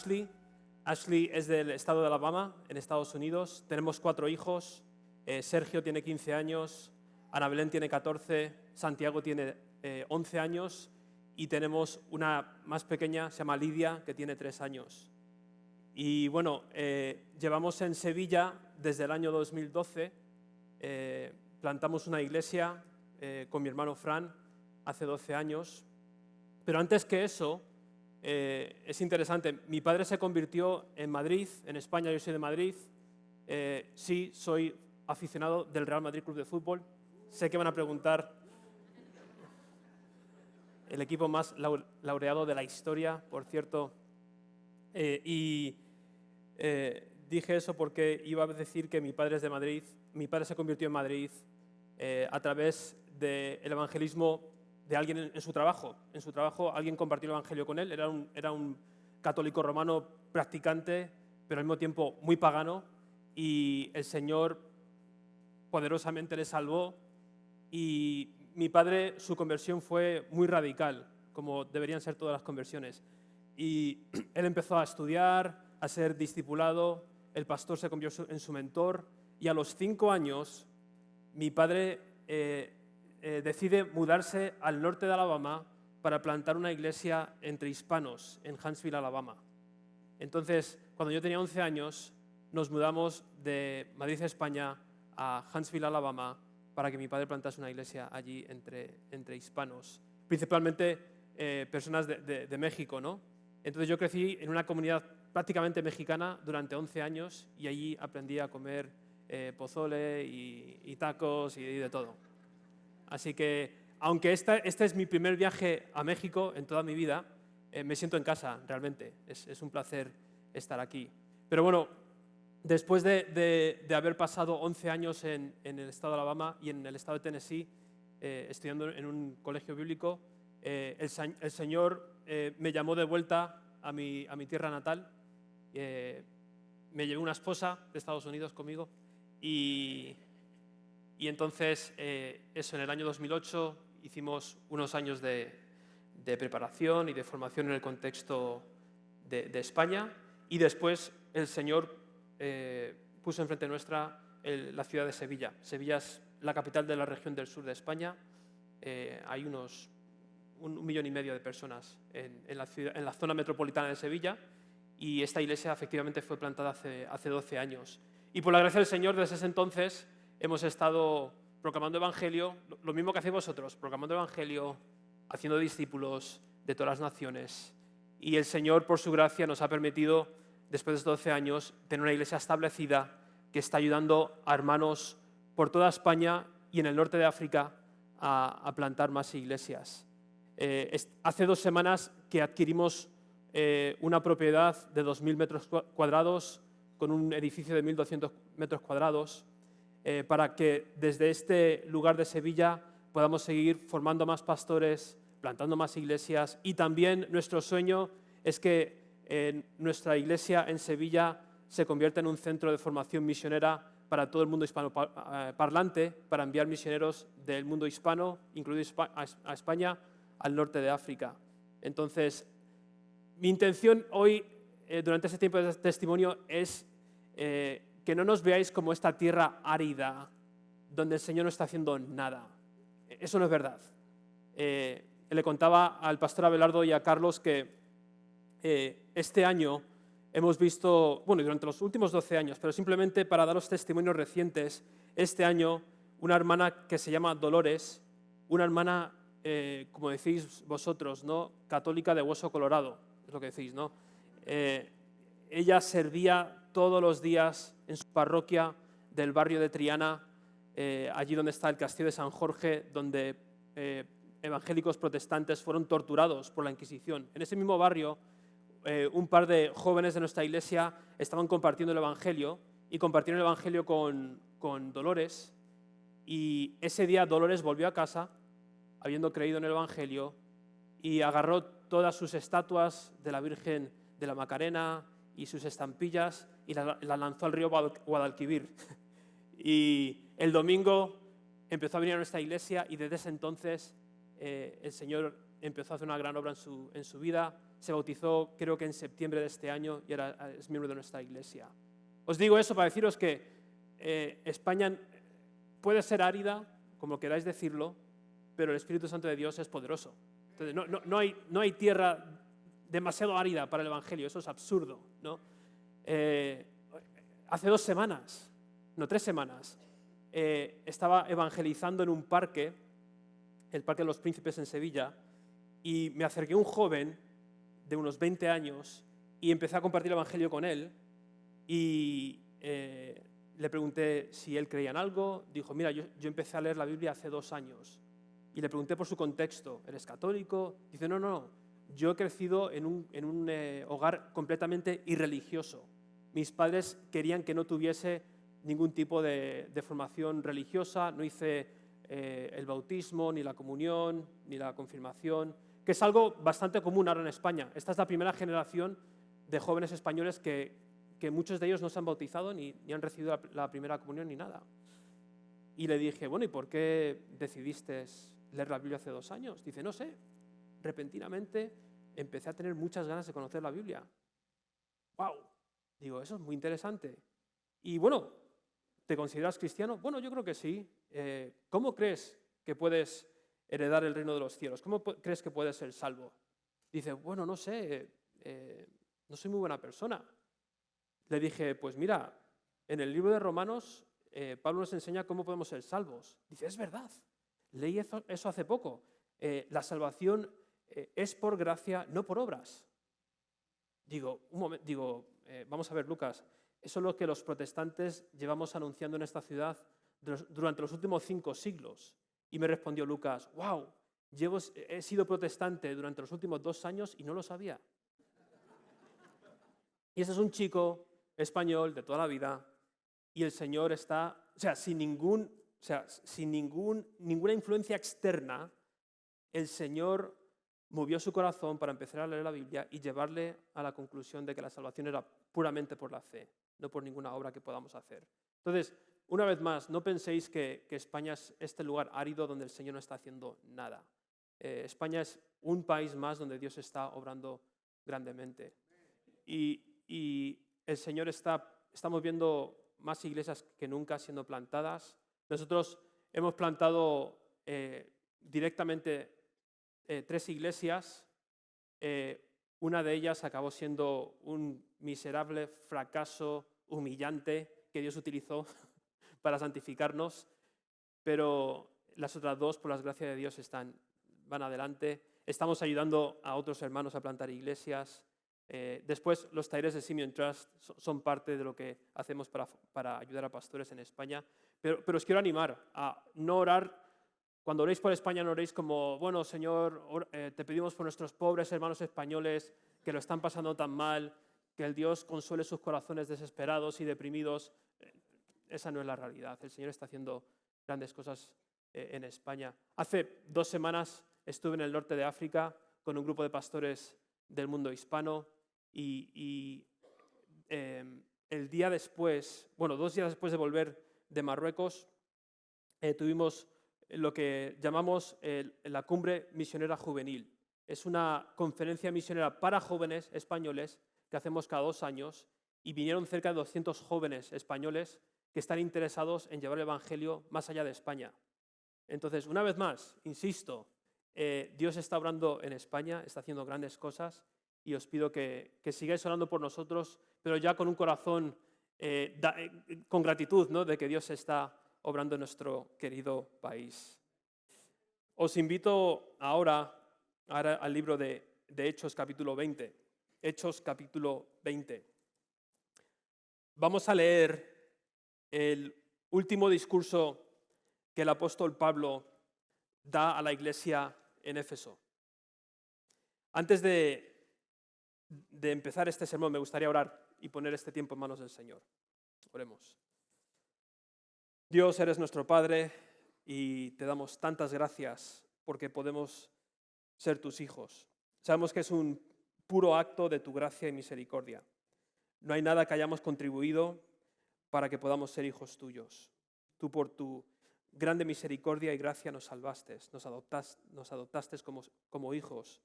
Ashley. Ashley es del estado de Alabama, en Estados Unidos. Tenemos 4 hijos. Sergio tiene 15 años, Ana Belén tiene 14, Santiago tiene 11 años y tenemos una más pequeña, se llama Lidia, que tiene 3 años. Y bueno, llevamos en Sevilla desde el año 2012, plantamos una iglesia con mi hermano Fran hace 12 años, pero antes que eso, es interesante, mi padre se convirtió en Madrid, en España, yo soy de Madrid, sí, soy aficionado del Real Madrid Club de Fútbol. Sé que van a preguntar el equipo más laureado de la historia, por cierto. Dije eso porque iba a decir que mi padre es de Madrid. Mi padre se convirtió en Madrid a través del evangelismo de alguien en su trabajo. En su trabajo alguien compartió el evangelio con él. Era un católico romano practicante, pero al mismo tiempo muy pagano. Y el Señor poderosamente le salvó y mi padre, su conversión fue muy radical, como deberían ser todas las conversiones. Y él empezó a estudiar, a ser discipulado, el pastor se convirtió en su mentor y a los 5 años mi padre decide mudarse al norte de Alabama para plantar una iglesia entre hispanos en Huntsville, Alabama. Entonces, cuando yo tenía 11 años, nos mudamos de Madrid, España, a Huntsville, Alabama, para que mi padre plantase una iglesia allí entre hispanos, principalmente personas de México, ¿no? Entonces yo crecí en una comunidad prácticamente mexicana durante 11 años y allí aprendí a comer pozole y tacos y de todo. Así que, aunque este es mi primer viaje a México en toda mi vida, me siento en casa, realmente. Es un placer estar aquí. Pero bueno, después de haber pasado 11 años en el estado de Alabama y en el estado de Tennessee, estudiando en un colegio bíblico, el Señor me llamó de vuelta a mi tierra natal. Me llevé una esposa de Estados Unidos conmigo y entonces, eso, en el año 2008 hicimos unos años de preparación y de formación en el contexto de España y después el Señor puso enfrente nuestra la ciudad de Sevilla. Sevilla es la capital de la región del sur de España. Hay unos 1,5 millones de personas en la zona metropolitana de Sevilla y esta iglesia efectivamente fue plantada hace 12 años. Y por la gracia del Señor, desde ese entonces hemos estado proclamando evangelio, lo mismo que hacéis vosotros, proclamando evangelio, haciendo discípulos de todas las naciones. Y el Señor, por su gracia, nos ha permitido, después de 12 años, tener una iglesia establecida que está ayudando a hermanos por toda España y en el norte de África a plantar más iglesias. Hace 2 semanas que adquirimos una propiedad de 2.000 metros cuadrados con un edificio de 1.200 metros cuadrados para que desde este lugar de Sevilla podamos seguir formando más pastores, plantando más iglesias y también nuestro sueño es que nuestra iglesia en Sevilla se convierta en un centro de formación misionera para todo el mundo hispanoparlante, para enviar misioneros del mundo hispano, incluido a España, al norte de África. Entonces, mi intención hoy, durante este tiempo de testimonio, es que no nos veáis como esta tierra árida, donde el Señor no está haciendo nada. Eso no es verdad. Le contaba al pastor Abelardo y a Carlos que este año hemos visto, bueno, durante los últimos 12 años, pero simplemente para daros testimonios recientes, este año una hermana que se llama Dolores, una hermana, como decís vosotros, ¿no? Católica de hueso colorado, es lo que decís, ¿no? Ella servía todos los días en su parroquia del barrio de Triana, allí donde está el castillo de San Jorge, donde evangélicos protestantes fueron torturados por la Inquisición. En ese mismo barrio, un par de jóvenes de nuestra iglesia estaban compartiendo el evangelio y compartieron el evangelio con Dolores, y ese día Dolores volvió a casa habiendo creído en el evangelio y agarró todas sus estatuas de la Virgen de la Macarena y sus estampillas y la lanzó al río Guadalquivir. Y el domingo empezó a venir a nuestra iglesia y desde ese entonces el Señor empezó a hacer una gran obra en su vida. Se bautizó creo que en septiembre de este año y ahora es miembro de nuestra iglesia. Os digo eso para deciros que España puede ser árida, como queráis decirlo, pero el Espíritu Santo de Dios es poderoso. Entonces, no hay tierra demasiado árida para el Evangelio, eso es absurdo, ¿no? Hace 2 semanas, no 3 semanas, estaba evangelizando en un parque, el Parque de los Príncipes en Sevilla, y me acerqué a un joven de unos 20 años y empecé a compartir el Evangelio con él y le pregunté si él creía en algo. Dijo, mira, yo empecé a leer la Biblia hace 2 años. Y le pregunté por su contexto. ¿Eres católico? Dice, no. Yo he crecido en un hogar completamente irreligioso. Mis padres querían que no tuviese ningún tipo de formación religiosa. No hice el bautismo, ni la comunión, ni la confirmación, que es algo bastante común ahora en España. Esta es la primera generación de jóvenes españoles que muchos de ellos no se han bautizado ni han recibido la primera comunión ni nada. Y le dije, bueno, ¿y por qué decidiste leer la Biblia hace 2 años? Dice, no sé, repentinamente empecé a tener muchas ganas de conocer la Biblia. ¡Wow! Digo, eso es muy interesante. Y bueno, ¿te consideras cristiano? Bueno, yo creo que sí. ¿Cómo crees que puedes heredar el reino de los cielos? ¿Cómo crees que puedes ser salvo? Dice, bueno, no sé, no soy muy buena persona. Le dije, pues mira, en el libro de Romanos, Pablo nos enseña cómo podemos ser salvos. Dice, es verdad, leí eso hace poco. La salvación es por gracia, no por obras. Digo, vamos a ver, Lucas, eso es lo que los protestantes llevamos anunciando en esta ciudad durante los últimos 5 siglos. Y me respondió Lucas, wow, he sido protestante durante los últimos 2 años y no lo sabía. Y ese es un chico español de toda la vida y el Señor está, sin ninguna influencia externa, el Señor movió su corazón para empezar a leer la Biblia y llevarle a la conclusión de que la salvación era puramente por la fe, no por ninguna obra que podamos hacer. Entonces, una vez más, no penséis que España es este lugar árido donde el Señor no está haciendo nada. España es un país más donde Dios está obrando grandemente. Y el Señor estamos viendo más iglesias que nunca siendo plantadas. Nosotros hemos plantado directamente 3 iglesias. Una de ellas acabó siendo un miserable fracaso humillante que Dios utilizó para santificarnos, pero las otras 2, por la gracia de Dios, van adelante. Estamos ayudando a otros hermanos a plantar iglesias. Después, los talleres de Simeon Trust son parte de lo que hacemos para ayudar a pastores en España. Pero os quiero animar a no orar. Cuando oréis por España, no oréis como, bueno, Señor, te pedimos por nuestros pobres hermanos españoles que lo están pasando tan mal, que el Dios consuele sus corazones desesperados y deprimidos. Esa no es la realidad. El Señor está haciendo grandes cosas en España. Hace 2 semanas estuve en el norte de África con un grupo de pastores del mundo hispano y el día después, 2 días después de volver de Marruecos, tuvimos lo que llamamos la Cumbre Misionera Juvenil. Es una conferencia misionera para jóvenes españoles que hacemos cada 2 años y vinieron cerca de 200 jóvenes españoles que están interesados en llevar el Evangelio más allá de España. Entonces, una vez más, insisto, Dios está obrando en España, está haciendo grandes cosas y os pido que sigáis orando por nosotros, pero ya con un corazón con gratitud, ¿no?, de que Dios está obrando en nuestro querido país. Os invito ahora al libro de Hechos capítulo 20. Hechos capítulo 20. Vamos a leer el último discurso que el apóstol Pablo da a la iglesia en Éfeso. Antes de empezar este sermón, me gustaría orar y poner este tiempo en manos del Señor. Oremos. Dios, eres nuestro Padre y te damos tantas gracias porque podemos ser tus hijos. Sabemos que es un puro acto de tu gracia y misericordia. No hay nada que hayamos contribuido para que podamos ser hijos tuyos. Tú, por tu grande misericordia y gracia nos salvaste, nos adoptaste como hijos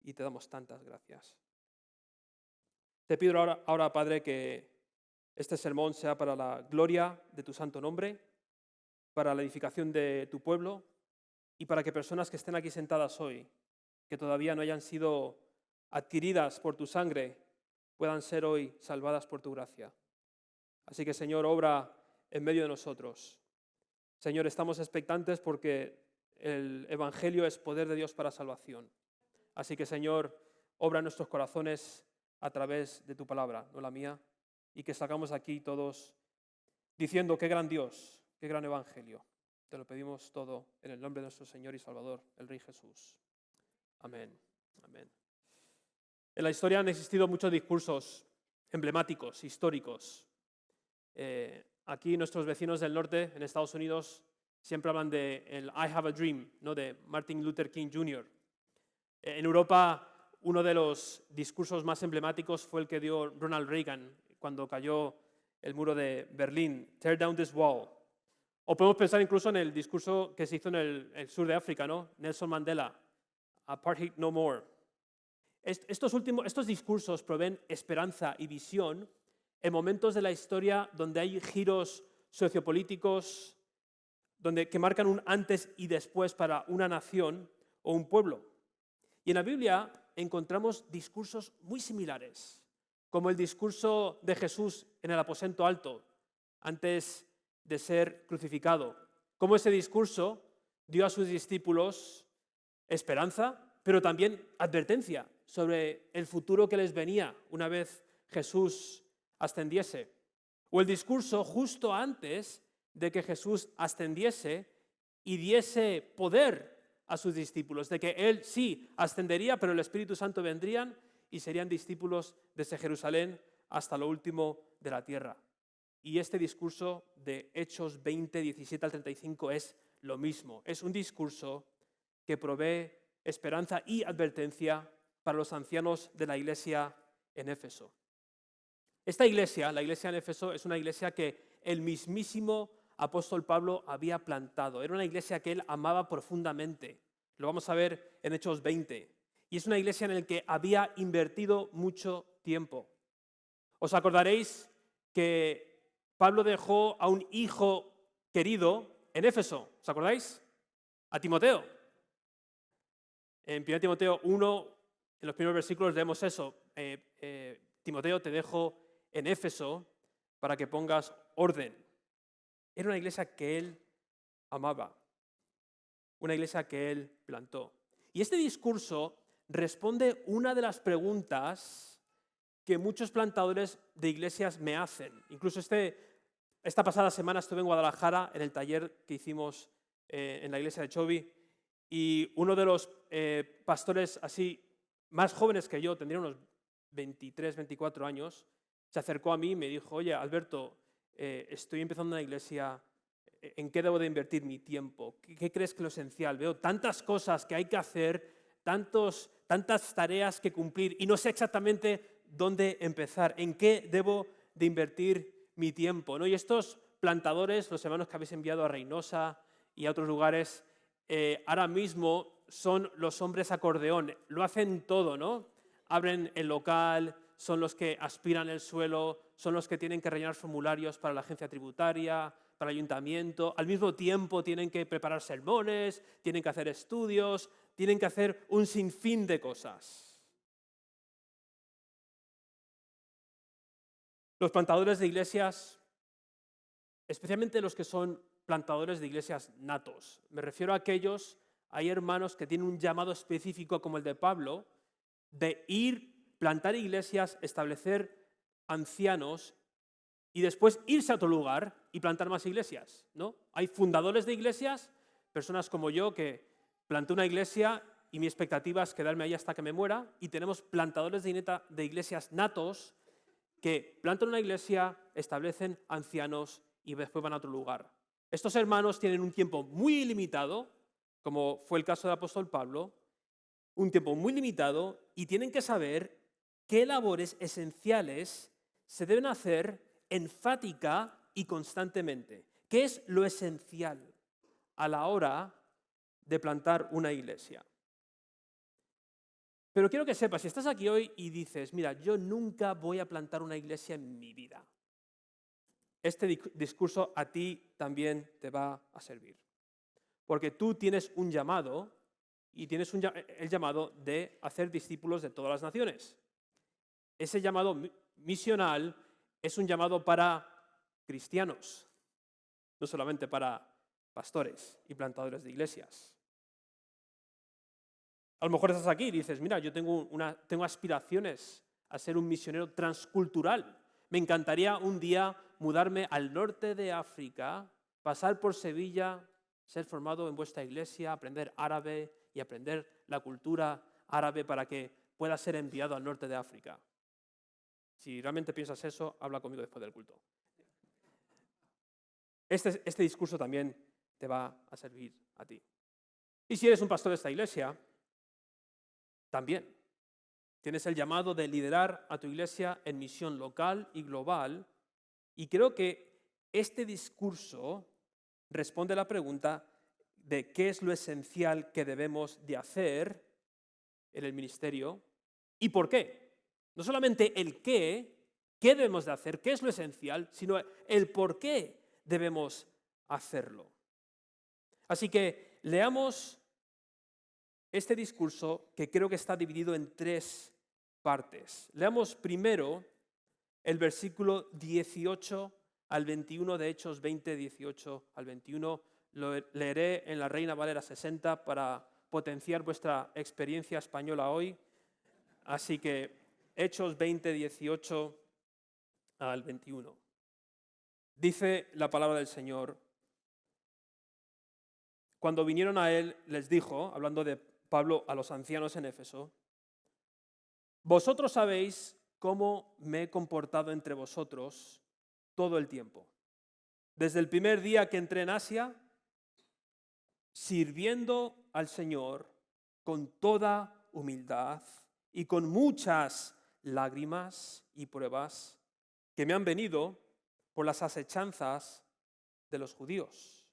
y te damos tantas gracias. Te pido ahora, Padre, que este sermón sea para la gloria de tu santo nombre, para la edificación de tu pueblo y para que personas que estén aquí sentadas hoy, que todavía no hayan sido adquiridas por tu sangre, puedan ser hoy salvadas por tu gracia. Así que, Señor, obra en medio de nosotros. Señor, estamos expectantes porque el Evangelio es poder de Dios para salvación. Así que, Señor, obra en nuestros corazones a través de tu palabra, no la mía, y que salgamos aquí todos diciendo qué gran Dios, qué gran Evangelio. Te lo pedimos todo en el nombre de nuestro Señor y Salvador, el Rey Jesús. Amén. Amén. En la historia han existido muchos discursos emblemáticos, históricos. Aquí nuestros vecinos del norte, en Estados Unidos, siempre hablan de el I Have a Dream, ¿no?, de Martin Luther King Jr. En Europa, uno de los discursos más emblemáticos fue el que dio Ronald Reagan cuando cayó el muro de Berlín, Tear down this wall. O podemos pensar incluso en el discurso que se hizo en el sur de África, ¿no? Nelson Mandela, Apartheid no more. Estos discursos proveen esperanza y visión en momentos de la historia donde hay giros sociopolíticos que marcan un antes y después para una nación o un pueblo. Y en la Biblia encontramos discursos muy similares, como el discurso de Jesús en el aposento alto, antes de ser crucificado. Como ese discurso dio a sus discípulos esperanza, pero también advertencia sobre el futuro que les venía una vez Jesús ascendiese. O el discurso justo antes de que Jesús ascendiese y diese poder a sus discípulos, de que Él sí ascendería, pero el Espíritu Santo vendrían y serían discípulos desde Jerusalén hasta lo último de la tierra. Y este discurso de Hechos 20, 17 al 35 es lo mismo. Es un discurso que provee esperanza y advertencia para los ancianos de la iglesia en Éfeso. Esta iglesia, la iglesia en Éfeso, es una iglesia que el mismísimo apóstol Pablo había plantado. Era una iglesia que él amaba profundamente. Lo vamos a ver en Hechos 20. Y es una iglesia en la que había invertido mucho tiempo. ¿Os acordaréis que Pablo dejó a un hijo querido en Éfeso? ¿Os acordáis? A Timoteo. En 1 Timoteo 1, en los primeros versículos leemos eso. Timoteo, te dejo en Éfeso para que pongas orden. Era una iglesia que él amaba, una iglesia que él plantó. Y este discurso responde una de las preguntas que muchos plantadores de iglesias me hacen. Incluso esta pasada semana estuve en Guadalajara en el taller que hicimos en la iglesia de Chovi, y uno de los pastores así más jóvenes que yo, tendría unos 23, 24 años, se acercó a mí y me dijo: oye, Alberto, estoy empezando una iglesia, ¿en qué debo de invertir mi tiempo? ¿Qué crees que es lo esencial? Veo tantas cosas que hay que hacer, tantas tareas que cumplir y no sé exactamente dónde empezar, en qué debo de invertir mi tiempo, ¿no? Y estos plantadores, los hermanos que habéis enviado a Reynosa y a otros lugares, ahora mismo son los hombres acordeón, lo hacen todo, ¿no? Abren el local, son los que aspiran el suelo, son los que tienen que rellenar formularios para la agencia tributaria, para el ayuntamiento, al mismo tiempo tienen que preparar sermones, tienen que hacer estudios, tienen que hacer un sinfín de cosas. Los plantadores de iglesias, especialmente los que son plantadores de iglesias natos, me refiero a aquellos, hay hermanos que tienen un llamado específico como el de Pablo, de plantar iglesias, establecer ancianos y después irse a otro lugar y plantar más iglesias, ¿no? Hay fundadores de iglesias, personas como yo que planté una iglesia y mi expectativa es quedarme ahí hasta que me muera, y tenemos plantadores de iglesias natos que plantan una iglesia, establecen ancianos y después van a otro lugar. Estos hermanos tienen un tiempo muy limitado, como fue el caso del apóstol Pablo, un tiempo muy limitado, y tienen que saber qué labores esenciales se deben hacer enfática y constantemente. ¿Qué es lo esencial? a la hora de plantar una iglesia. Pero quiero que sepas, si estás aquí hoy y dices, mira, yo nunca voy a plantar una iglesia en mi vida, este discurso a ti también te va a servir. Porque tú tienes un llamado, y tienes el llamado de hacer discípulos de todas las naciones. Ese llamado misional es un llamado para cristianos, no solamente para pastores y plantadores de iglesias. A lo mejor estás aquí y dices, mira, yo tengo aspiraciones a ser un misionero transcultural. Me encantaría un día mudarme al norte de África, pasar por Sevilla, ser formado en vuestra iglesia, aprender árabe y aprender la cultura árabe para que pueda ser enviado al norte de África. Si realmente piensas eso, habla conmigo después del culto. Este discurso también te va a servir a ti. Y si eres un pastor de esta iglesia, también tienes el llamado de liderar a tu iglesia en misión local y global. Y creo que este discurso responde a la pregunta de qué es lo esencial que debemos de hacer en el ministerio y por qué. No solamente el qué debemos de hacer, qué es lo esencial, sino el por qué debemos hacerlo. Así que leamos este discurso que creo que está dividido en 3 partes. Leamos primero el versículo 18 al 21 de Hechos 20, 18 al 21. Lo leeré en la Reina Valera 60 para potenciar vuestra experiencia española hoy. Así que Hechos 20, 18 al 21. Dice la palabra del Señor: cuando vinieron a él, les dijo, hablando de Pablo a los ancianos en Éfeso, vosotros sabéis cómo me he comportado entre vosotros todo el tiempo, desde el primer día que entré en Asia, sirviendo al Señor con toda humildad y con muchas lágrimas y pruebas que me han venido por las asechanzas de los judíos.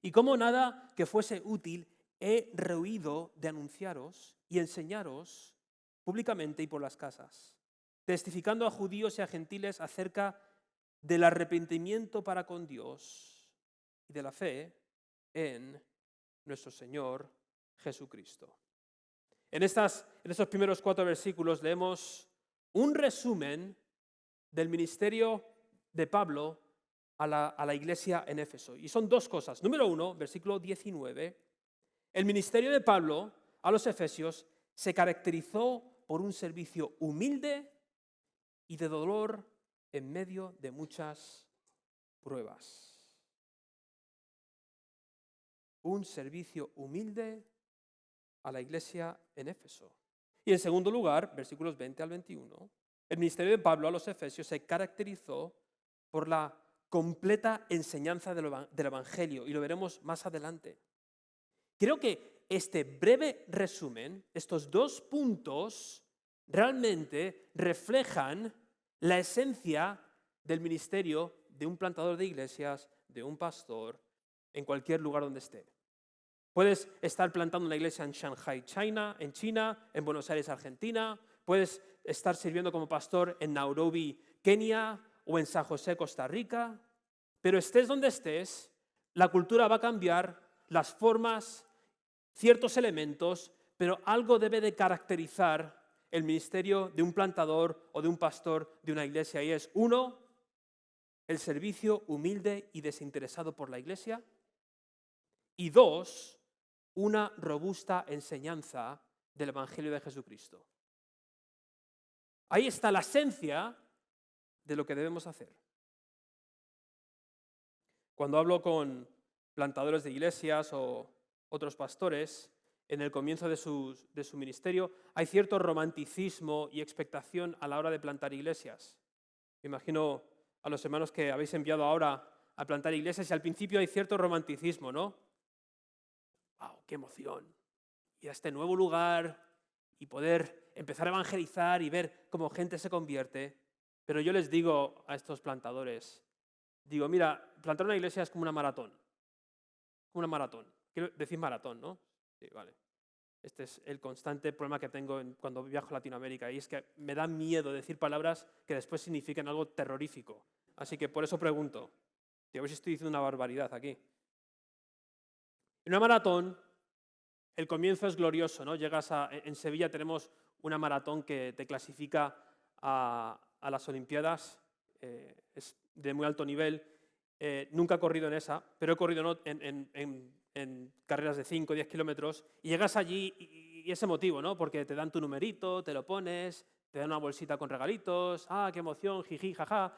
Y como nada que fuese útil, he rehuido de anunciaros y enseñaros públicamente y por las casas, testificando a judíos y a gentiles acerca del arrepentimiento para con Dios y de la fe en nuestro Señor Jesucristo. En estos primeros 4 versículos leemos un resumen del ministerio de Pablo a la iglesia en Éfeso. Y son 2 cosas. Número 1, versículo 19. El ministerio de Pablo a los efesios se caracterizó por un servicio humilde y de dolor en medio de muchas pruebas. Un servicio humilde a la iglesia en Éfeso. Y en segundo lugar, versículos 20 al 21, el ministerio de Pablo a los efesios se caracterizó por la completa enseñanza del Evangelio, y lo veremos más adelante. Creo que este breve resumen, estos 2 puntos, realmente reflejan la esencia del ministerio de un plantador de iglesias, de un pastor, en cualquier lugar donde esté. Puedes estar plantando una iglesia en Shanghai, China, en Buenos Aires, Argentina. Puedes estar sirviendo como pastor en Nairobi, Kenia, o en San José, Costa Rica. Pero estés donde estés, la cultura va a cambiar, las formas, ciertos elementos, pero algo debe de caracterizar el ministerio de un plantador o de un pastor de una iglesia, y es 1, el servicio humilde y desinteresado por la iglesia, y 2, una robusta enseñanza del Evangelio de Jesucristo. Ahí está la esencia de lo que debemos hacer. Cuando hablo con plantadores de iglesias o otros pastores, en el comienzo de su ministerio, hay cierto romanticismo y expectación a la hora de plantar iglesias. Me imagino a los hermanos que habéis enviado ahora a plantar iglesias y al principio hay cierto romanticismo, ¿no? ¡Wow, qué emoción! Ir a este nuevo lugar y poder empezar a evangelizar y ver cómo gente se convierte. Pero yo les digo a estos plantadores, digo, mira, plantar una iglesia es como una maratón. Una maratón. Quiero decir maratón, ¿no? Sí, vale. Este es el constante problema que tengo cuando viajo a Latinoamérica, y es que me da miedo decir palabras que después signifiquen algo terrorífico. Así que por eso pregunto. Y a ver si estoy diciendo una barbaridad aquí. En una maratón, el comienzo es glorioso, ¿no? En Sevilla tenemos una maratón que te clasifica a las Olimpiadas, es de muy alto nivel. Nunca he corrido en esa, pero he corrido en carreras de 5 o 10 kilómetros, y llegas allí y es emotivo, ¿no? Porque te dan tu numerito, te lo pones, te dan una bolsita con regalitos, ¡ah, qué emoción, jiji, jaja!,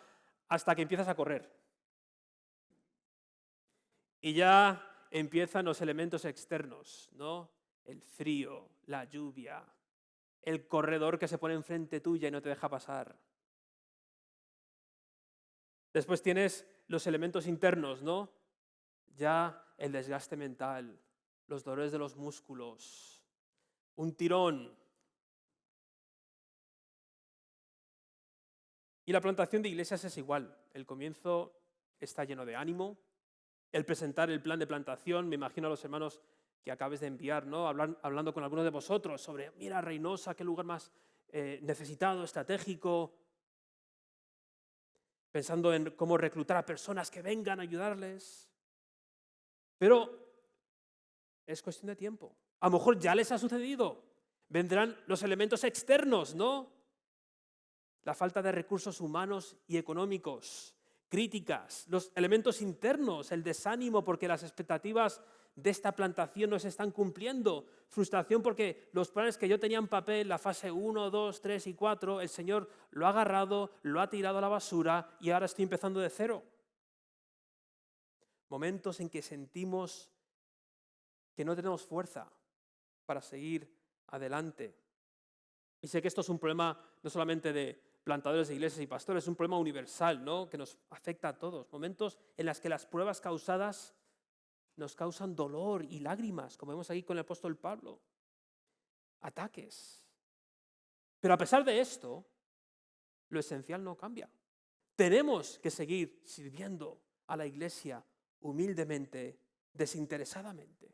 hasta que empiezas a correr. Y ya empiezan los elementos externos, ¿no? El frío, la lluvia, el corredor que se pone enfrente tuya y no te deja pasar. Después tienes los elementos internos, ¿no? Ya el desgaste mental, los dolores de los músculos, un tirón. Y la plantación de iglesias es igual. El comienzo está lleno de ánimo. El presentar el plan de plantación, me imagino a los hermanos que acabes de enviar, ¿no? Hablando con algunos de vosotros sobre, mira, Reynosa, qué lugar más necesitado, estratégico, pensando en cómo reclutar a personas que vengan a ayudarles. Pero es cuestión de tiempo. A lo mejor ya les ha sucedido. Vendrán los elementos externos, ¿no? La falta de recursos humanos y económicos, críticas, los elementos internos, el desánimo porque las expectativas de esta plantación no se están cumpliendo, frustración porque los planes que yo tenía en papel, la fase 1, 2, 3 y 4, el Señor lo ha agarrado, lo ha tirado a la basura y ahora estoy empezando de cero. Momentos en que sentimos que no tenemos fuerza para seguir adelante. Y sé que esto es un problema no solamente de plantadores de iglesias y pastores, es un problema universal, ¿no? Que nos afecta a todos. Momentos en los que las pruebas causadas nos causan dolor y lágrimas, como vemos aquí con el apóstol Pablo. Ataques. Pero a pesar de esto, lo esencial no cambia. Tenemos que seguir sirviendo a la iglesia humildemente, desinteresadamente.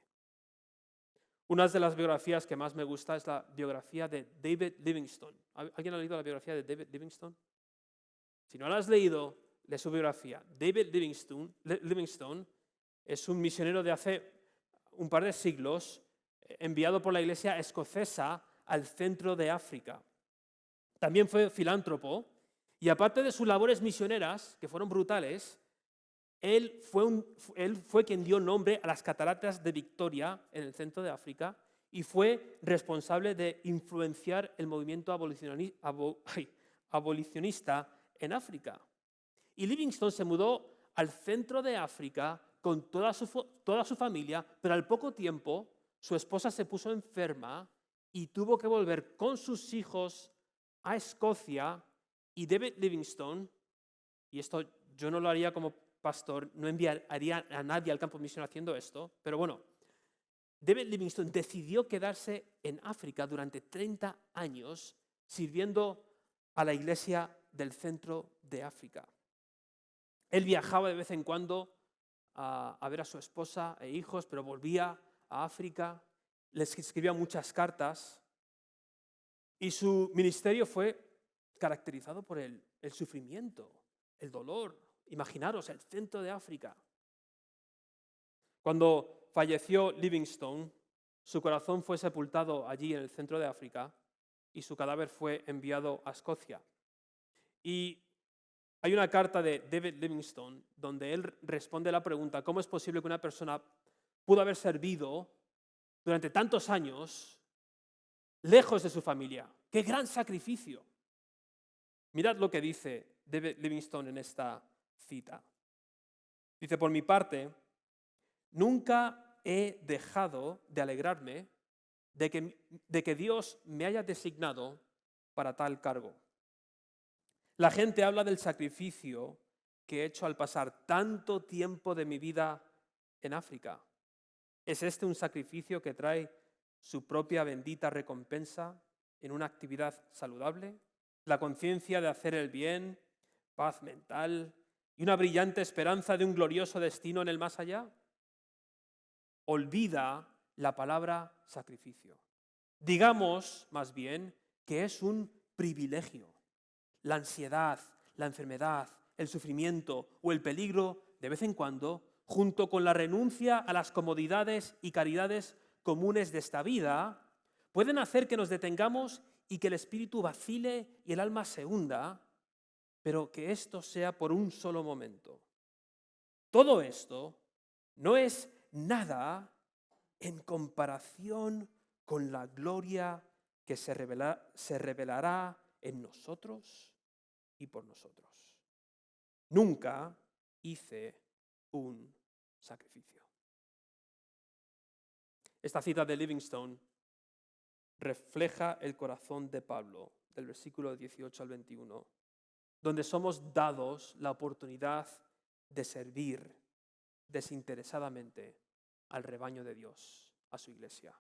Una de las biografías que más me gusta es la biografía de David Livingstone. ¿Alguien ha leído la biografía de David Livingstone? Si no la has leído, lee su biografía. David Livingstone es un misionero de hace un par de siglos, enviado por la iglesia escocesa al centro de África. También fue filántropo, y aparte de sus labores misioneras, que fueron brutales, él fue quien dio nombre a las cataratas de Victoria en el centro de África y fue responsable de influenciar el movimiento abolicionista en África. Y Livingstone se mudó al centro de África con toda su familia, pero al poco tiempo su esposa se puso enferma y tuvo que volver con sus hijos a Escocia, y David Livingstone, y esto yo no lo haría como pastor, no enviaría a nadie al campo misionero haciendo esto, pero bueno, David Livingstone decidió quedarse en África durante 30 años sirviendo a la iglesia del centro de África. Él viajaba de vez en cuando a ver a su esposa e hijos, pero volvía a África, les escribía muchas cartas, y su ministerio fue caracterizado por el sufrimiento, el dolor. Imaginaros, el centro de África. Cuando falleció Livingstone, su corazón fue sepultado allí en el centro de África y su cadáver fue enviado a Escocia. Y hay una carta de David Livingstone donde él responde la pregunta: ¿cómo es posible que una persona pudo haber servido durante tantos años lejos de su familia? ¡Qué gran sacrificio! Mirad lo que dice David Livingstone en esta cita. Dice: por mi parte, nunca he dejado de alegrarme de que Dios me haya designado para tal cargo. La gente habla del sacrificio que he hecho al pasar tanto tiempo de mi vida en África. ¿Es este un sacrificio que trae su propia bendita recompensa en una actividad saludable? La conciencia de hacer el bien, paz mental y una brillante esperanza de un glorioso destino en el más allá. olvida la palabra sacrificio. Digamos, más bien, que es un privilegio. La ansiedad, la enfermedad, el sufrimiento o el peligro, de vez en cuando, junto con la renuncia a las comodidades y caridades comunes de esta vida, pueden hacer que nos detengamos y que el espíritu vacile y el alma se hunda, pero que esto sea por un solo momento. Todo esto no es nada en comparación con la gloria que se revelará en nosotros y por nosotros. Nunca hice un sacrificio. Esta cita de Livingstone refleja el corazón de Pablo, del versículo 18 al 21, donde somos dados la oportunidad de servir desinteresadamente al rebaño de Dios, a su iglesia.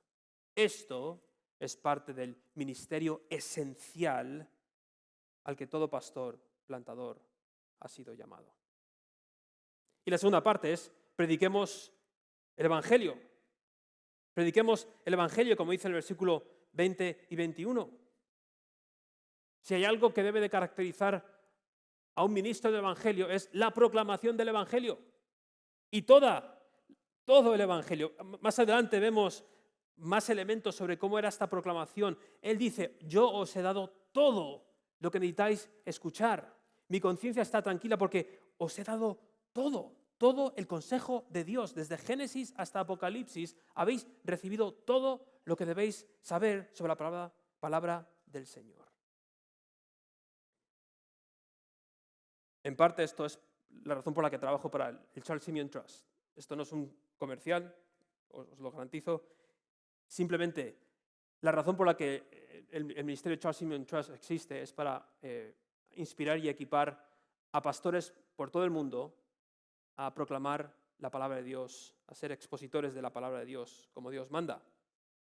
Esto es parte del ministerio esencial al que todo pastor, plantador, ha sido llamado. Y la segunda parte es, prediquemos el Evangelio. Prediquemos el Evangelio, como dice el versículo 20 y 21. Si hay algo que debe de caracterizar a un ministro del Evangelio es la proclamación del Evangelio. Y todo el Evangelio. Más adelante vemos más elementos sobre cómo era esta proclamación. Él dice, yo os he dado todo lo que necesitáis escuchar. Mi conciencia está tranquila porque os he dado todo el consejo de Dios. Desde Génesis hasta Apocalipsis habéis recibido todo lo que debéis saber sobre la palabra del Señor. En parte esto es la razón por la que trabajo para el Charles Simeon Trust. Esto no es un comercial, os lo garantizo. Simplemente la razón por la que el ministerio Charles Simeon Trust existe es para inspirar y equipar a pastores por todo el mundo a proclamar la palabra de Dios, a ser expositores de la palabra de Dios, como Dios manda.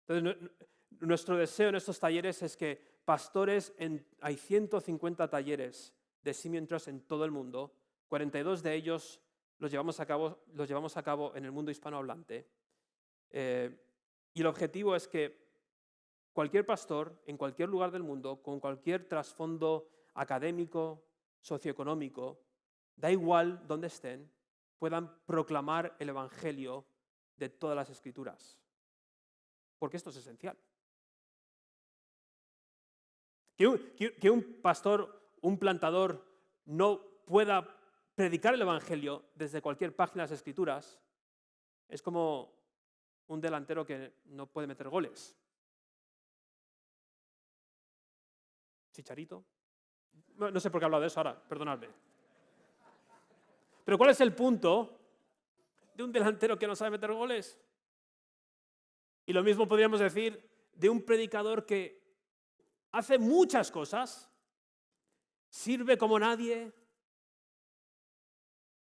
Entonces, nuestro deseo en estos talleres es que pastores, hay 150 talleres de Simeon Trust en todo el mundo, 42 de ellos los llevamos a cabo en el mundo hispanohablante. Y el objetivo es que cualquier pastor, en cualquier lugar del mundo, con cualquier trasfondo académico, socioeconómico, da igual dónde estén, puedan proclamar el Evangelio de todas las Escrituras. Porque esto es esencial. Que un pastor, un plantador, no pueda predicar el Evangelio desde cualquier página de las Escrituras es como un delantero que no puede meter goles. Chicharito. No sé por qué he hablado de eso ahora, perdonadme. Pero ¿cuál es el punto de un delantero que no sabe meter goles? Y lo mismo podríamos decir de un predicador que hace muchas cosas, sirve como nadie,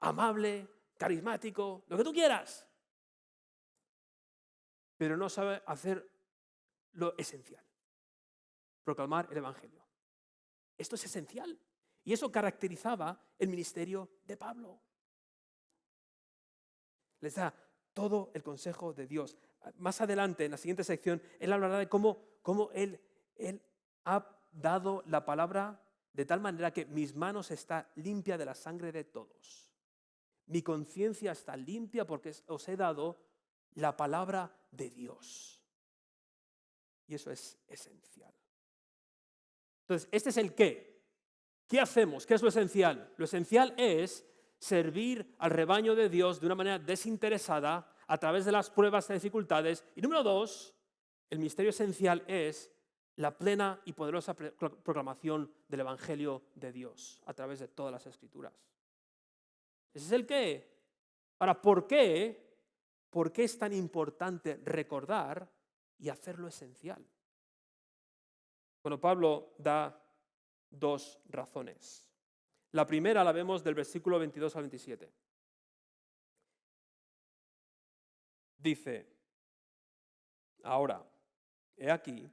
amable, carismático, lo que tú quieras, pero no sabe hacer lo esencial, proclamar el Evangelio. Esto es esencial y eso caracterizaba el ministerio de Pablo. Les da todo el consejo de Dios. Más adelante, en la siguiente sección, él hablará de cómo él ha dado la palabra de tal manera que mis manos está limpia de la sangre de todos. Mi conciencia está limpia porque os he dado la palabra de Dios. Y eso es esencial. Entonces, este es el qué. ¿Qué hacemos? ¿Qué es lo esencial? Lo esencial es servir al rebaño de Dios de una manera desinteresada a través de las pruebas y dificultades. Y número 2, el ministerio esencial es la plena y poderosa proclamación del Evangelio de Dios a través de todas las Escrituras. Ese es el qué. Ahora, ¿por qué? ¿Por qué es tan importante recordar y hacerlo esencial? Bueno, Pablo da 2 razones. La primera la vemos del versículo 22 al 27. Dice, ahora, he aquí,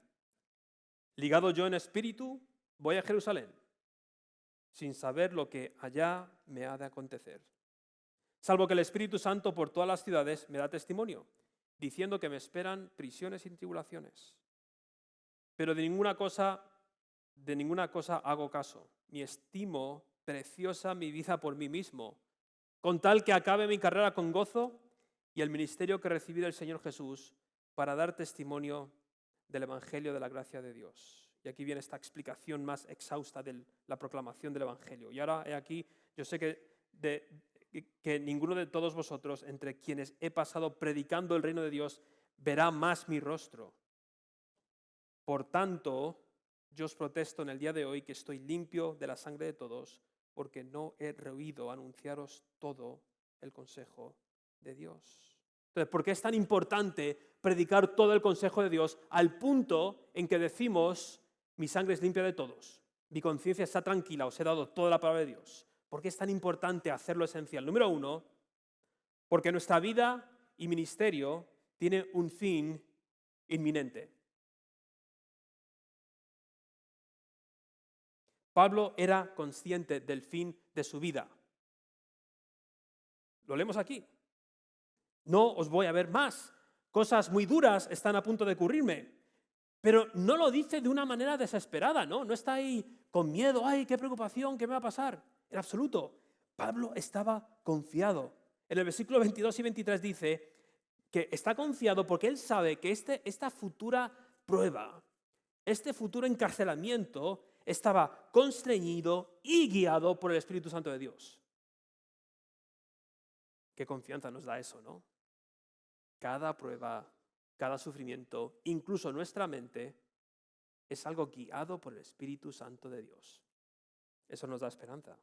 ligado yo en espíritu, voy a Jerusalén, sin saber lo que allá me ha de acontecer. Salvo que el Espíritu Santo por todas las ciudades me da testimonio. diciendo que me esperan prisiones y tribulaciones. Pero de ninguna cosa hago caso, ni estimo preciosa mi vida por mí mismo, con tal que acabe mi carrera con gozo y el ministerio que recibí del Señor Jesús para dar testimonio del Evangelio de la gracia de Dios. Y aquí viene esta explicación más exhausta de la proclamación del Evangelio. Y ahora aquí, yo sé que ninguno de todos vosotros, entre quienes he pasado predicando el reino de Dios, verá más mi rostro. Por tanto, yo os protesto en el día de hoy que estoy limpio de la sangre de todos, porque no he rehuido anunciaros todo el consejo de Dios. Entonces, ¿por qué es tan importante predicar todo el consejo de Dios al punto en que decimos, mi sangre es limpia de todos, mi conciencia está tranquila, os he dado toda la palabra de Dios? ¿Por qué es tan importante hacer lo esencial? Número uno, porque nuestra vida y ministerio tiene un fin inminente. Pablo era consciente del fin de su vida. Lo leemos aquí. No os voy a ver más. Cosas muy duras están a punto de ocurrirme. Pero no lo dice de una manera desesperada, ¿no? No está ahí con miedo, ¡ay, qué preocupación, qué me va a pasar! En absoluto. Pablo estaba confiado. En el versículo 22 y 23 dice que está confiado porque él sabe que esta futura prueba, este futuro encarcelamiento, estaba constreñido y guiado por el Espíritu Santo de Dios. Qué confianza nos da eso, ¿no? Cada prueba, cada sufrimiento, incluso nuestra mente, es algo guiado por el Espíritu Santo de Dios. Eso nos da esperanza.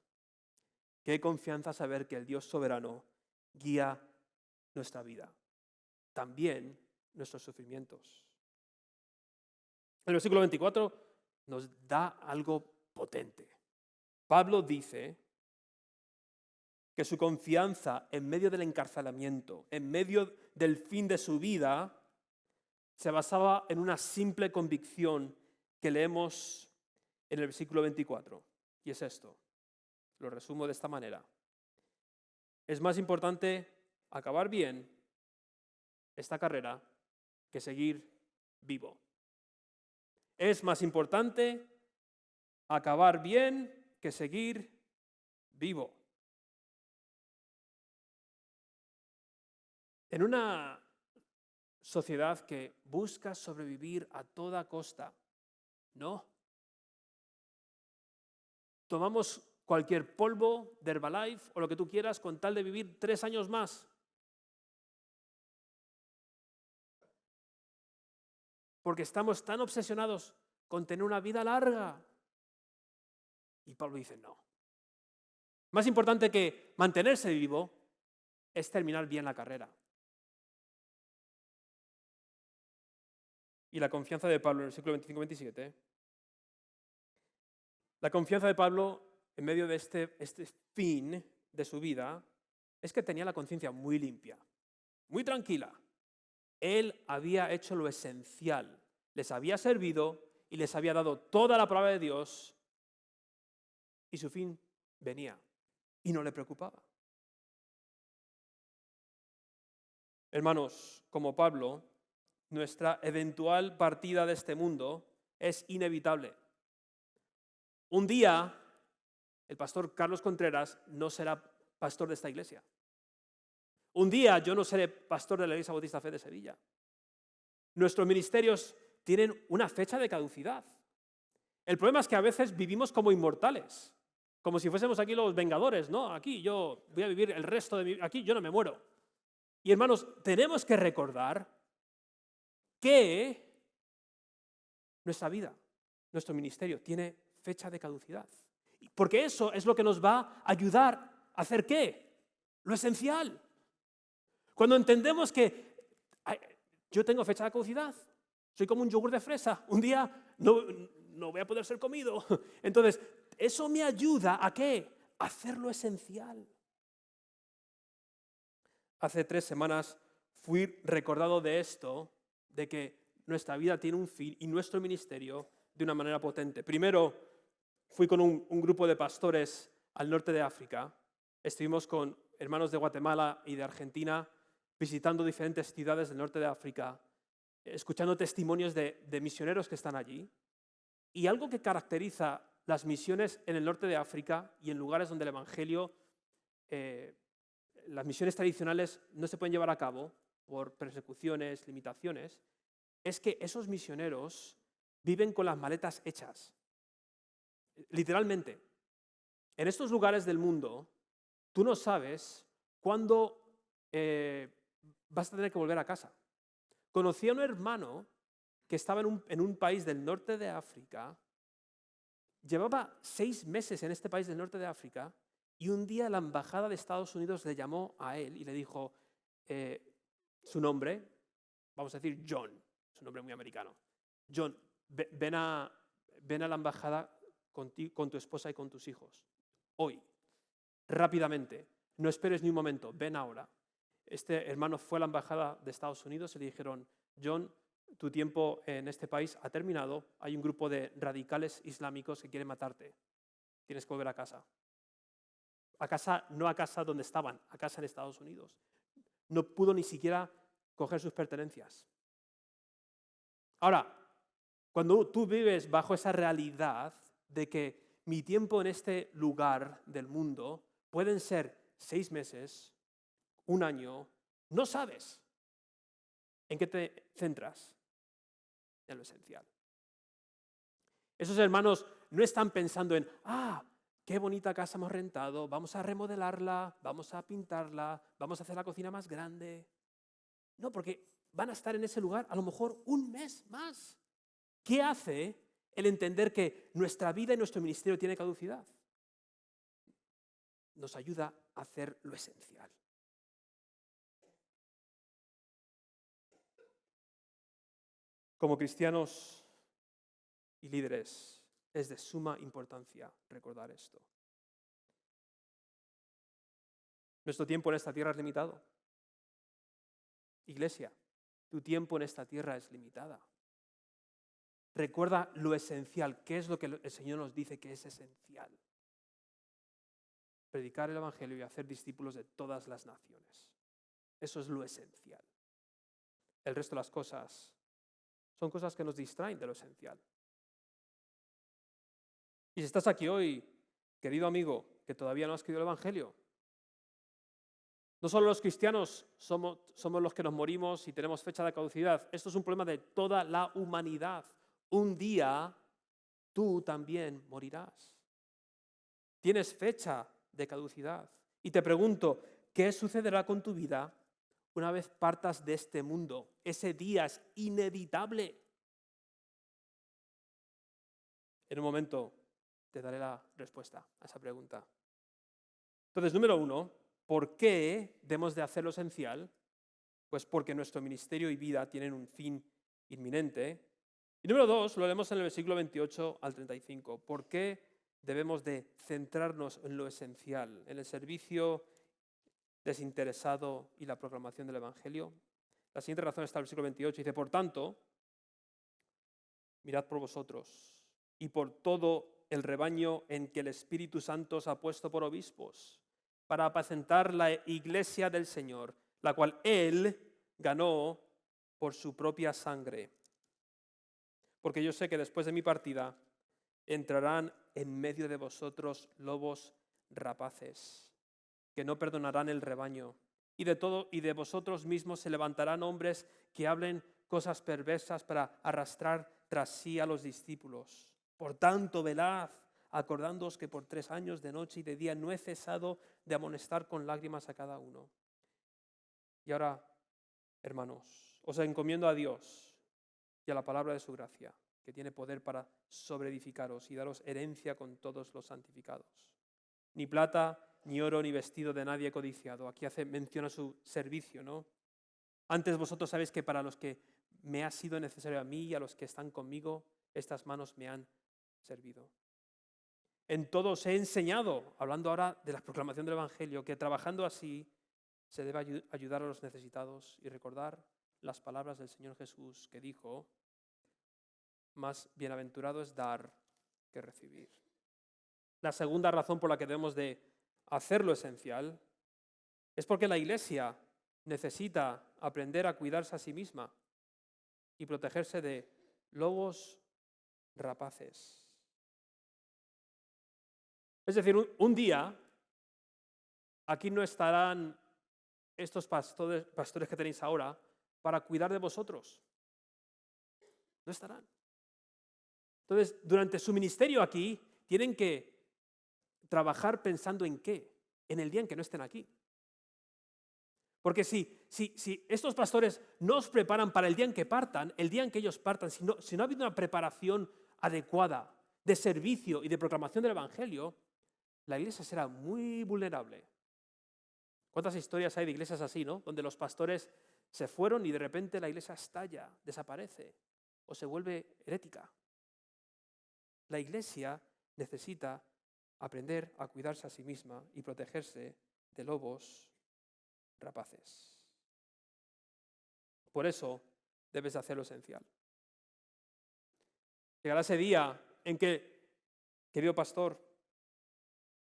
Qué confianza saber que el Dios soberano guía nuestra vida, también nuestros sufrimientos. El versículo 24 nos da algo potente. Pablo dice que su confianza en medio del encarcelamiento, en medio del fin de su vida, se basaba en una simple convicción que leemos en el versículo 24. Y es esto. Lo resumo de esta manera. Es más importante acabar bien esta carrera que seguir vivo. Es más importante acabar bien que seguir vivo. En una sociedad que busca sobrevivir a toda costa, ¿no? Tomamos cualquier polvo de Herbalife o lo que tú quieras con tal de vivir 3 años más. Porque estamos tan obsesionados con tener una vida larga. Y Pablo dice, no. Más importante que mantenerse vivo es terminar bien la carrera. Y la confianza de Pablo en el versículo 25-27, la confianza de Pablo en medio de este fin de su vida es que tenía la conciencia muy limpia, muy tranquila. Él había hecho lo esencial, les había servido y les había dado toda la palabra de Dios y su fin venía y no le preocupaba. Hermanos, como Pablo, nuestra eventual partida de este mundo es inevitable. Un día, el pastor Carlos Contreras no será pastor de esta iglesia. Un día yo no seré pastor de la Iglesia Bautista Fe de Sevilla. Nuestros ministerios tienen una fecha de caducidad. El problema es que a veces vivimos como inmortales, como si fuésemos aquí los vengadores, ¿no? Aquí yo voy a vivir el resto de mi vida, aquí yo no me muero. Y hermanos, tenemos que recordar que nuestra vida, nuestro ministerio, tiene fecha de caducidad. Porque eso es lo que nos va a ayudar a hacer ¿qué? Lo esencial. Cuando entendemos que yo tengo fecha de caducidad, soy como un yogur de fresa, un día no voy a poder ser comido. Entonces, eso me ayuda ¿a qué? A hacer lo esencial. Hace 3 semanas fui recordado de esto, de que nuestra vida tiene un fin y nuestro ministerio de una manera potente. Primero, fui con un grupo de pastores al norte de África. Estuvimos con hermanos de Guatemala y de Argentina visitando diferentes ciudades del norte de África, escuchando testimonios de misioneros que están allí. Y algo que caracteriza las misiones en el norte de África y en lugares donde el Evangelio, las misiones tradicionales no se pueden llevar a cabo por persecuciones, limitaciones, es que esos misioneros viven con las maletas hechas. Literalmente. En estos lugares del mundo, tú no sabes cuándo vas a tener que volver a casa. Conocí a un hermano que estaba en un país del norte de África, llevaba 6 meses en este país del norte de África, y un día la embajada de Estados Unidos le llamó a él y le dijo su nombre, vamos a decir John, es un nombre muy americano. John, ven a la embajada con tu esposa y con tus hijos. Hoy, rápidamente, no esperes ni un momento, ven ahora. Este hermano fue a la embajada de Estados Unidos y le dijeron, John, tu tiempo en este país ha terminado, hay un grupo de radicales islámicos que quieren matarte, tienes que volver a casa. A casa, no a casa donde estaban, a casa en Estados Unidos. No pudo ni siquiera coger sus pertenencias. Ahora, cuando tú vives bajo esa realidad de que mi tiempo en este lugar del mundo pueden ser 6 meses, 1 año, no sabes en qué te centras, en lo esencial. Esos hermanos no están pensando en, qué bonita casa hemos rentado, vamos a remodelarla, vamos a pintarla, vamos a hacer la cocina más grande. No, porque van a estar en ese lugar a lo mejor 1 mes más. ¿Qué hace el entender que nuestra vida y nuestro ministerio tiene caducidad? Nos ayuda a hacer lo esencial. Como cristianos y líderes, es de suma importancia recordar esto. Nuestro tiempo en esta tierra es limitado. Iglesia, tu tiempo en esta tierra es limitada. Recuerda lo esencial. ¿Qué es lo que el Señor nos dice que es esencial? Predicar el Evangelio y hacer discípulos de todas las naciones. Eso es lo esencial. El resto de las cosas son cosas que nos distraen de lo esencial. Y si estás aquí hoy, querido amigo, que todavía no has creído el Evangelio, no solo los cristianos somos los que nos morimos y tenemos fecha de caducidad. Esto es un problema de toda la humanidad. Un día tú también morirás. Tienes fecha de caducidad. Y te pregunto, ¿qué sucederá con tu vida una vez partas de este mundo? Ese día es inevitable. En un momento te daré la respuesta a esa pregunta. Entonces, número 1, ¿por qué debemos de hacer lo esencial? Pues porque nuestro ministerio y vida tienen un fin inminente. Y número 2, lo leemos en el versículo 28 al 35. ¿Por qué debemos de centrarnos en lo esencial, en el servicio desinteresado y la proclamación del Evangelio? La siguiente razón está en el versículo 28. Dice, por tanto, mirad por vosotros y por todo el rebaño en que el Espíritu Santo os ha puesto por obispos, para apacentar la iglesia del Señor, la cual Él ganó por su propia sangre. Porque yo sé que después de mi partida entrarán en medio de vosotros lobos rapaces, que no perdonarán el rebaño. Y de vosotros mismos se levantarán hombres que hablen cosas perversas para arrastrar tras sí a los discípulos. Por tanto, velad, acordándoos que por 3 años de noche y de día no he cesado de amonestar con lágrimas a cada uno. Y ahora, hermanos, os encomiendo a Dios y a la palabra de su gracia, que tiene poder para sobreedificaros y daros herencia con todos los santificados. Ni plata, ni oro, ni vestido de nadie codiciado. Aquí menciona su servicio, ¿no? Antes vosotros sabéis que para los que me ha sido necesario a mí y a los que están conmigo, estas manos me han servido. En todo os he enseñado, hablando ahora de la proclamación del Evangelio, que trabajando así se debe ayudar a los necesitados y recordar las palabras del Señor Jesús que dijo, más bienaventurado es dar que recibir. La segunda razón por la que debemos de hacer lo esencial es porque la Iglesia necesita aprender a cuidarse a sí misma y protegerse de lobos rapaces. Es decir, un día aquí no estarán estos pastores que tenéis ahora para cuidar de vosotros. No estarán. Entonces, durante su ministerio aquí, tienen que trabajar pensando en qué, en el día en que no estén aquí. Porque si estos pastores no os preparan para el día en que partan, el día en que ellos partan, si no ha habido una preparación adecuada de servicio y de proclamación del Evangelio, la iglesia será muy vulnerable. ¿Cuántas historias hay de iglesias así, no? Donde los pastores se fueron y de repente la iglesia estalla, desaparece o se vuelve herética. La iglesia necesita aprender a cuidarse a sí misma y protegerse de lobos rapaces. Por eso debes hacer lo esencial. Llegará ese día en que, querido pastor,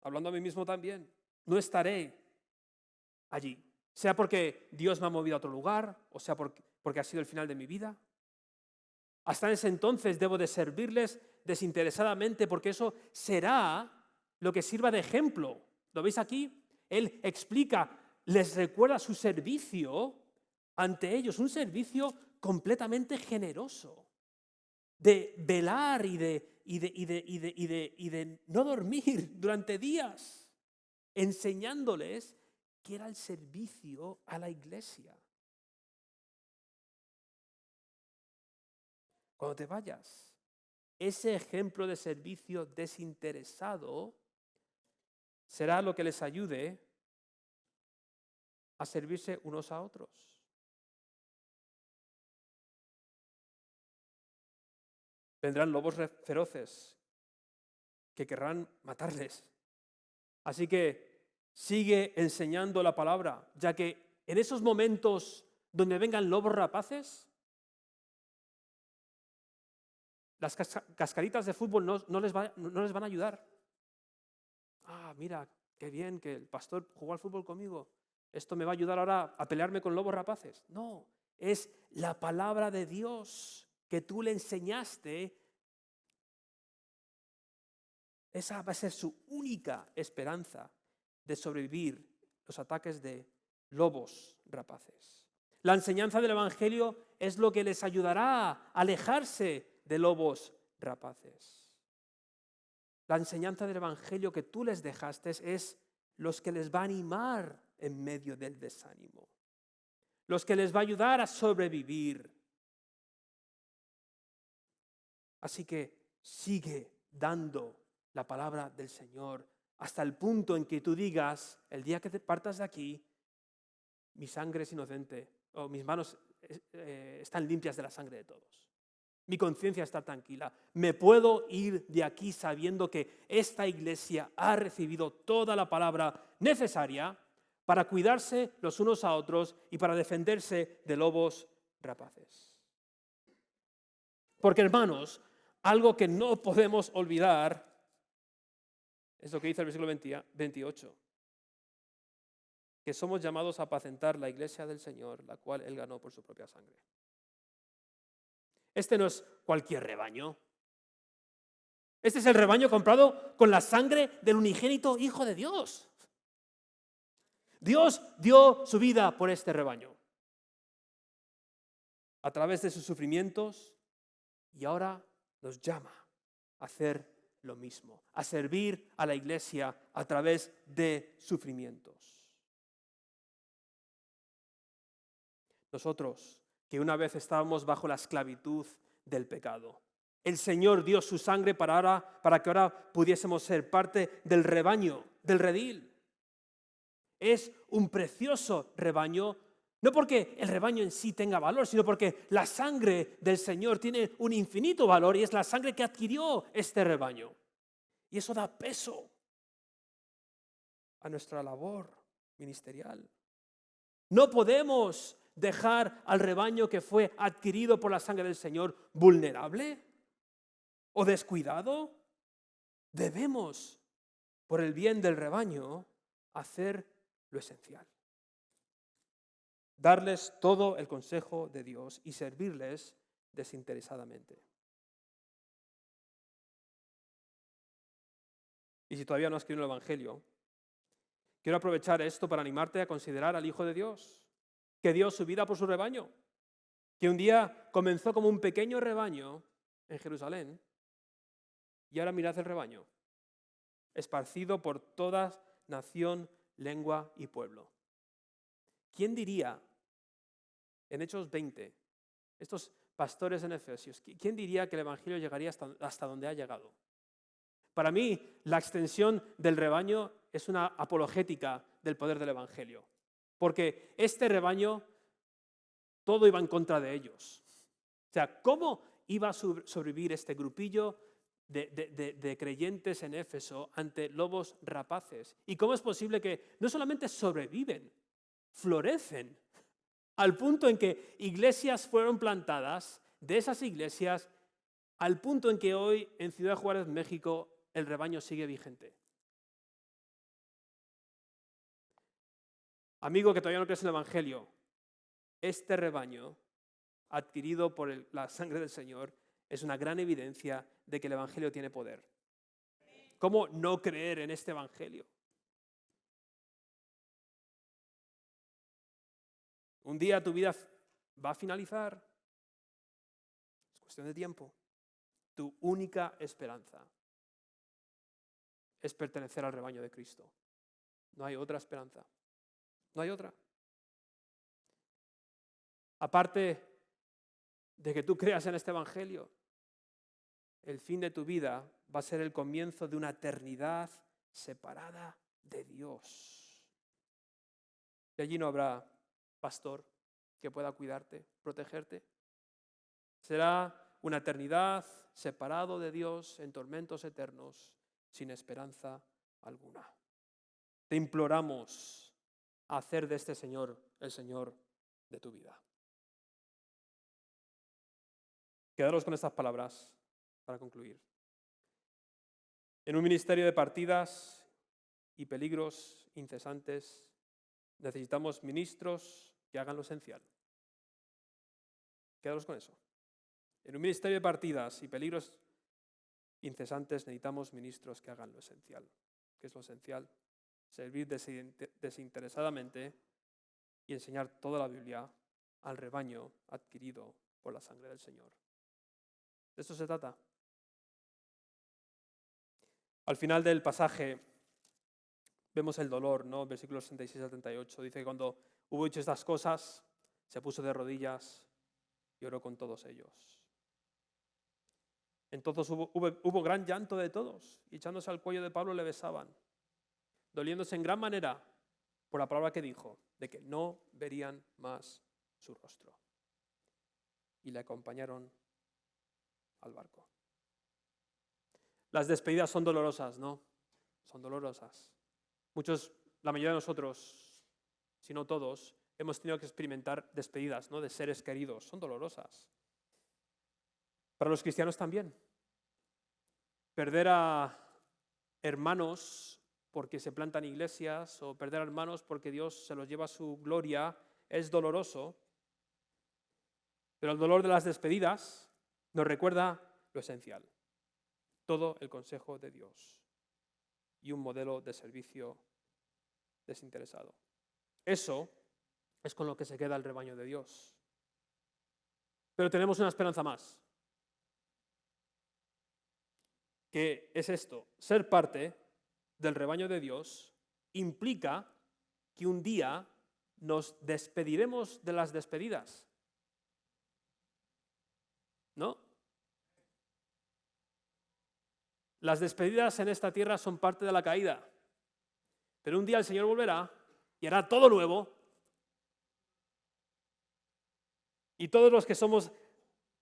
hablando a mí mismo también, no estaré allí. Sea porque Dios me ha movido a otro lugar, o sea porque ha sido el final de mi vida. Hasta ese entonces debo de servirles desinteresadamente porque eso será lo que sirva de ejemplo. ¿Lo veis aquí? Él explica, les recuerda su servicio ante ellos, un servicio completamente generoso, de velar y de no dormir durante días, enseñándoles que era el servicio a la iglesia. Cuando te vayas, ese ejemplo de servicio desinteresado será lo que les ayude a servirse unos a otros. Vendrán lobos feroces que querrán matarles. Así que sigue enseñando la palabra, ya que en esos momentos donde vengan lobos rapaces, las cascaritas de fútbol no les van a ayudar. Ah, mira, qué bien que el pastor jugó al fútbol conmigo. Esto me va a ayudar ahora a pelearme con lobos rapaces. No, es la palabra de Dios que tú le enseñaste. Esa va a ser su única esperanza de sobrevivir los ataques de lobos rapaces. La enseñanza del Evangelio es lo que les ayudará a alejarse de lobos rapaces. La enseñanza del Evangelio que tú les dejaste es los que les va a animar en medio del desánimo, los que les va a ayudar a sobrevivir. Así que sigue dando la palabra del Señor hasta el punto en que tú digas, el día que te partas de aquí, mi sangre es inocente, o mis manos están limpias de la sangre de todos. Mi conciencia está tranquila. Me puedo ir de aquí sabiendo que esta iglesia ha recibido toda la palabra necesaria para cuidarse los unos a otros y para defenderse de lobos rapaces. Porque, hermanos, algo que no podemos olvidar es lo que dice el versículo 28, que somos llamados a apacentar la iglesia del Señor, la cual Él ganó por su propia sangre. Este no es cualquier rebaño. Este es el rebaño comprado con la sangre del unigénito Hijo de Dios. Dios dio su vida por este rebaño a través de sus sufrimientos y ahora nos llama a hacer lo mismo, a servir a la iglesia a través de sufrimientos. Nosotros, que una vez estábamos bajo la esclavitud del pecado, el Señor dio su sangre para que ahora pudiésemos ser parte del rebaño, del redil. Es un precioso rebaño, no porque el rebaño en sí tenga valor, sino porque la sangre del Señor tiene un infinito valor y es la sangre que adquirió este rebaño. Y eso da peso a nuestra labor ministerial. No podemos dejar al rebaño que fue adquirido por la sangre del Señor vulnerable o descuidado. Debemos, por el bien del rebaño, hacer lo esencial. darles todo el consejo de Dios y servirles desinteresadamente. Y si todavía no has creído en el Evangelio, quiero aprovechar esto para animarte a considerar al Hijo de Dios, que dio su vida por su rebaño, que un día comenzó como un pequeño rebaño en Jerusalén y ahora mirad el rebaño, esparcido por toda nación, lengua y pueblo. ¿Quién diría, en Hechos 20, estos pastores en Efesios, quién diría que el Evangelio llegaría hasta donde ha llegado? Para mí, la extensión del rebaño es una apologética del poder del Evangelio, porque este rebaño, todo iba en contra de ellos. O sea, ¿cómo iba a sobrevivir este grupillo de creyentes en Éfeso ante lobos rapaces? ¿Y cómo es posible que no solamente sobreviven, florecen, al punto en que iglesias fueron plantadas, de esas iglesias, al punto en que hoy en Ciudad Juárez, México, el rebaño sigue vigente? Amigo que todavía no crees en el Evangelio, este rebaño, adquirido por la sangre del Señor, es una gran evidencia de que el Evangelio tiene poder. ¿Cómo no creer en este Evangelio? Un día tu vida va a finalizar. Es cuestión de tiempo. Tu única esperanza es pertenecer al rebaño de Cristo. No hay otra esperanza. No hay otra. Aparte de que tú creas en este Evangelio, el fin de tu vida va a ser el comienzo de una eternidad separada de Dios. Y allí no habrá pastor que pueda cuidarte, protegerte. Será una eternidad separado de Dios en tormentos eternos, sin esperanza alguna. Te imploramos a hacer de este Señor el Señor de tu vida. Quedaros con estas palabras para concluir. En un ministerio de partidas y peligros incesantes, necesitamos ministros que hagan lo esencial. Quedaros con eso. En un ministerio de partidas y peligros incesantes necesitamos ministros que hagan lo esencial. ¿Qué es lo esencial? Servir desinteresadamente y enseñar toda la Biblia al rebaño adquirido por la sangre del Señor. De esto se trata. Al final del pasaje vemos el dolor, ¿no? Versículos 66 al 38. Dice que cuando hubo dicho estas cosas, se puso de rodillas y oró con todos ellos. Entonces hubo gran llanto de todos, y echándose al cuello de Pablo le besaban, doliéndose en gran manera por la palabra que dijo, de que no verían más su rostro. Y le acompañaron al barco. Las despedidas son dolorosas, ¿no? Son dolorosas. Muchos, la mayoría de nosotros, si no todos, hemos tenido que experimentar despedidas, ¿no? De seres queridos. Son dolorosas. Para los cristianos también. Perder a hermanos porque se plantan iglesias o perder a hermanos porque Dios se los lleva a su gloria es doloroso. Pero el dolor de las despedidas nos recuerda lo esencial. Todo el consejo de Dios y un modelo de servicio desinteresado. Eso es con lo que se queda el rebaño de Dios. Pero tenemos una esperanza más, que es esto: ser parte del rebaño de Dios implica que un día nos despediremos de las despedidas. ¿No? Las despedidas en esta tierra son parte de la caída. Pero un día el Señor volverá y hará todo nuevo. Y todos los que somos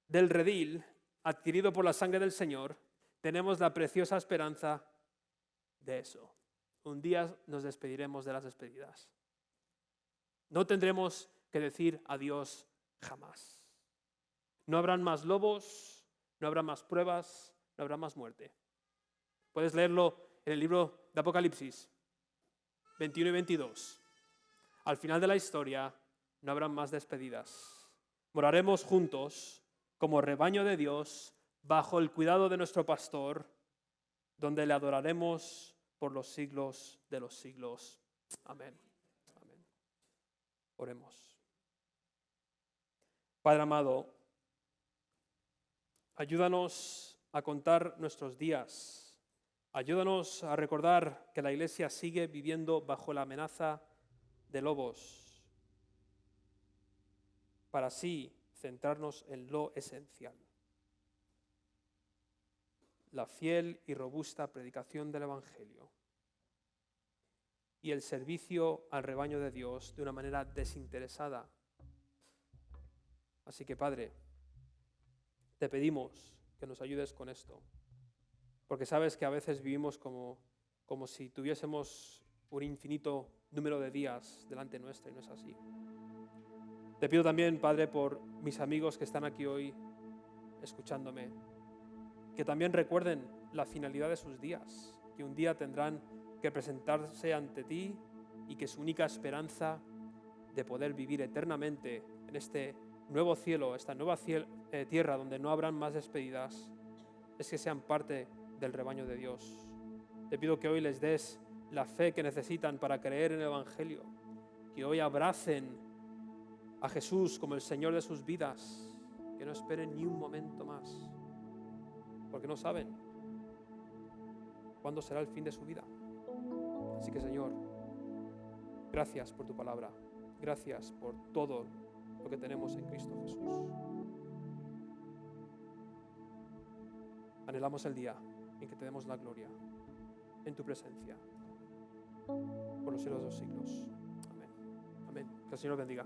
del redil, adquirido por la sangre del Señor, tenemos la preciosa esperanza de eso. Un día nos despediremos de las despedidas. No tendremos que decir adiós jamás. No habrán más lobos, no habrá más pruebas, no habrá más muerte. Puedes leerlo en el libro de Apocalipsis 21 y 22. Al final de la historia, no habrán más despedidas. Moraremos juntos como rebaño de Dios bajo el cuidado de nuestro pastor, donde le adoraremos por los siglos de los siglos. Amén. Amén. Oremos. Padre amado, ayúdanos a contar nuestros días. Ayúdanos a recordar que la Iglesia sigue viviendo bajo la amenaza de lobos, para así centrarnos en lo esencial: la fiel y robusta predicación del Evangelio y el servicio al rebaño de Dios de una manera desinteresada. Así que, Padre, te pedimos que nos ayudes con esto, porque sabes que a veces vivimos como si tuviésemos un infinito número de días delante nuestra, y no es así. Te pido también, Padre, por mis amigos que están aquí hoy escuchándome, que también recuerden la finalidad de sus días, que un día tendrán que presentarse ante ti y que su única esperanza de poder vivir eternamente en este nuevo cielo, esta nueva tierra donde no habrán más despedidas, es que sean parte del rebaño de Dios. Te pido que hoy les des la fe que necesitan para creer en el Evangelio, que hoy abracen a Jesús como el Señor de sus vidas, que no esperen ni un momento más, porque no saben cuándo será el fin de su vida. Así que, Señor, gracias por tu palabra, gracias por todo lo que tenemos en Cristo Jesús. Anhelamos el día en que te demos la gloria en tu presencia por los siglos de los siglos. Amén. Amén. Que el Señor bendiga.